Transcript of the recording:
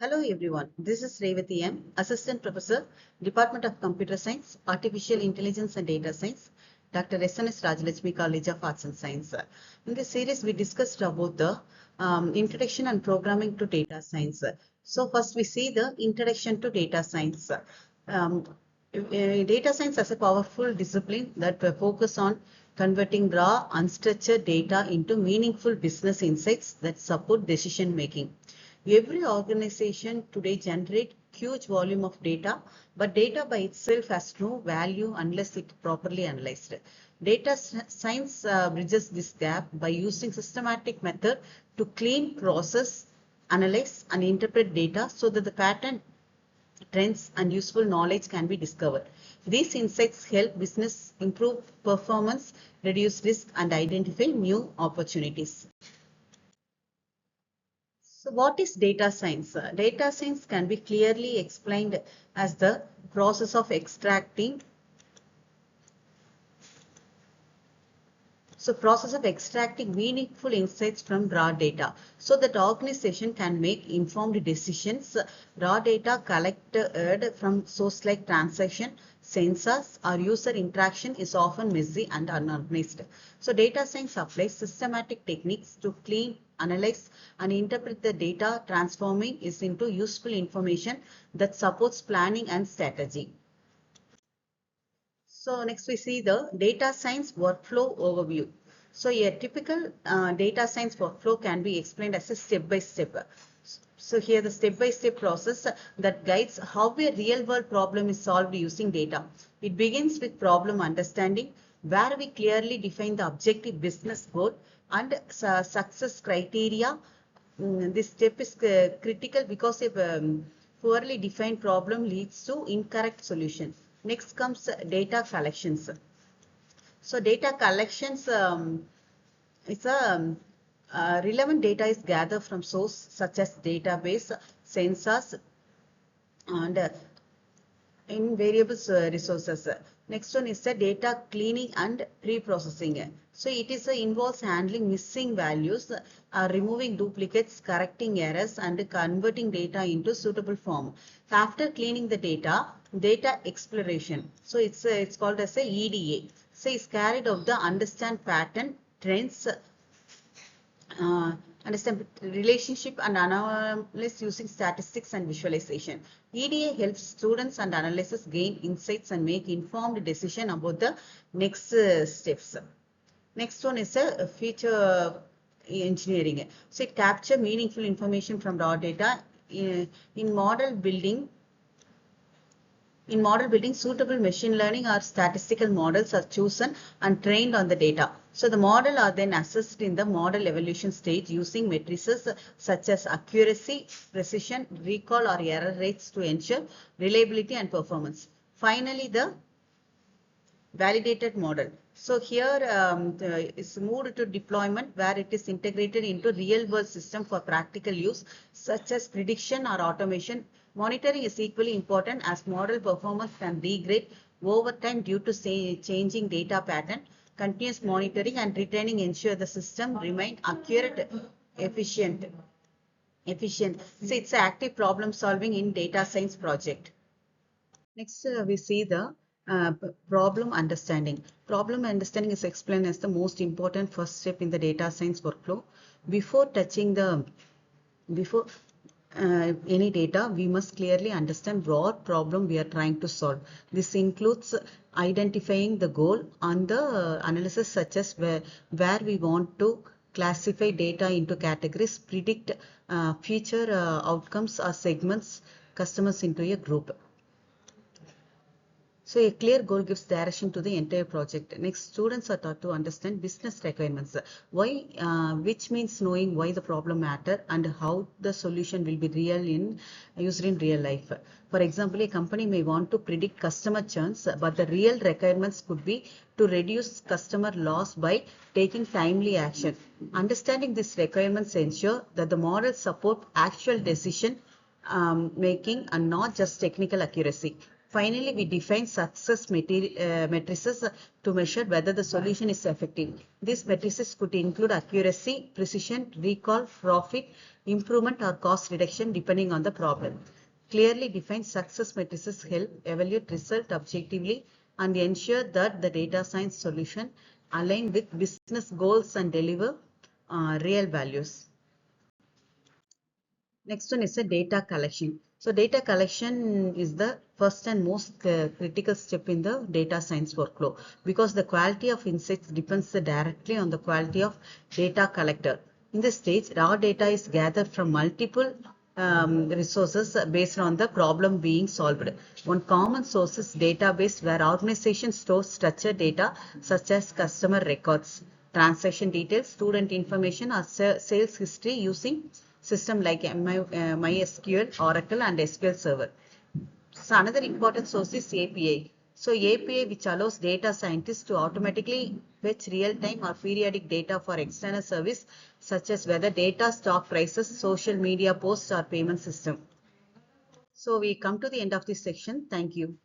Hello everyone, this is Revathi M, Assistant Professor, Department of Computer Science, Artificial Intelligence and Data Science, Dr. SNS Rajalakshmi College of Arts and Science. In this series, we discussed about the introduction and programming to data science. So first we see the introduction to data science. Um, Data science as a powerful discipline that focus on converting raw, unstructured data into meaningful business insights that support decision making. Every organization today generates huge volume of data, but data by itself has no value unless it properly analyzed. Data science bridges this gap by using systematic method to clean, process, analyze, and interpret data so that the pattern, trends, and useful knowledge can be discovered. These insights help business improve performance, reduce risk, and identify new opportunities. So what is data science? Data science can be clearly explained as the process of extracting meaningful insights from raw data so that organization can make informed decisions. Raw data collected from source like transaction, sensors, or user interaction is often messy and unorganized. So data science applies systematic techniques to clean, analyze, and interpret the data, transforming it into useful information that supports planning and strategy. So next we see the data science workflow overview. So a typical data science workflow can be explained as a step-by-step. So here the step-by-step process that guides how a real-world problem is solved using data. It begins with problem understanding, where we clearly define the objective business goal and success criteria. This step is critical because a poorly defined problem leads to incorrect solution. Next comes data collections. So data collections is a relevant data is gathered from source such as database, sensors, and in various resources. Next one is the data cleaning and pre-processing. So it is involves handling missing values, removing duplicates, correcting errors, and converting data into suitable form. After cleaning the data exploration. So it's called as a EDA. So it's carried out the understand pattern, trends, understand relationship and analysis using statistics and visualization. EDA helps students and analysts gain insights and make informed decision about the next steps. Next one is a feature engineering. So it captures meaningful information from raw data in model building. In model building, suitable machine learning or statistical models are chosen and trained on the data. So the model are then assessed in the model evaluation stage using matrices such as accuracy, precision, recall or error rates to ensure reliability and performance. Finally, the validated model. So here is moved to deployment where it is integrated into real world system for practical use such as prediction or automation. Monitoring is equally important as model performance can degrade over time due to changing data pattern. Continuous monitoring and retraining ensure the system remain accurate, efficient. So it's active problem solving in data science project. Next, we see the problem understanding. Problem understanding is explained as the most important first step in the data science workflow. Before touching before any data, we must clearly understand what problem we are trying to solve. This includes identifying the goal and the analysis such as where we want to classify data into categories, predict future outcomes or segments customers into a group. So a clear goal gives direction to the entire project. Next, students are taught to understand business requirements. Why, which means knowing why the problem matter and how the solution will be used in real life. For example, a company may want to predict customer churns, but the real requirements could be to reduce customer loss by taking timely action. Understanding these requirements ensure that the models support actual decision making and not just technical accuracy. Finally, we define success matrices to measure whether the solution is effective. These matrices could include accuracy, precision, recall, profit, improvement, or cost reduction depending on the problem. Clearly defined success matrices help evaluate result objectively and ensure that the data science solution align with business goals and deliver real values. Next one is a data collection. So data collection is the first and most critical step in the data science workflow because the quality of insights depends directly on the quality of data collector. In this stage, raw data is gathered from multiple resources based on the problem being solved. One common source is database where organizations store structured data such as customer records, transaction details, student information, or sales history using system like MySQL, Oracle, and SQL Server. So another important source is API. So API which allows data scientists to automatically fetch real-time or periodic data for external service such as weather data, stock prices, social media posts, or payment system. So we come to the end of this section. Thank you.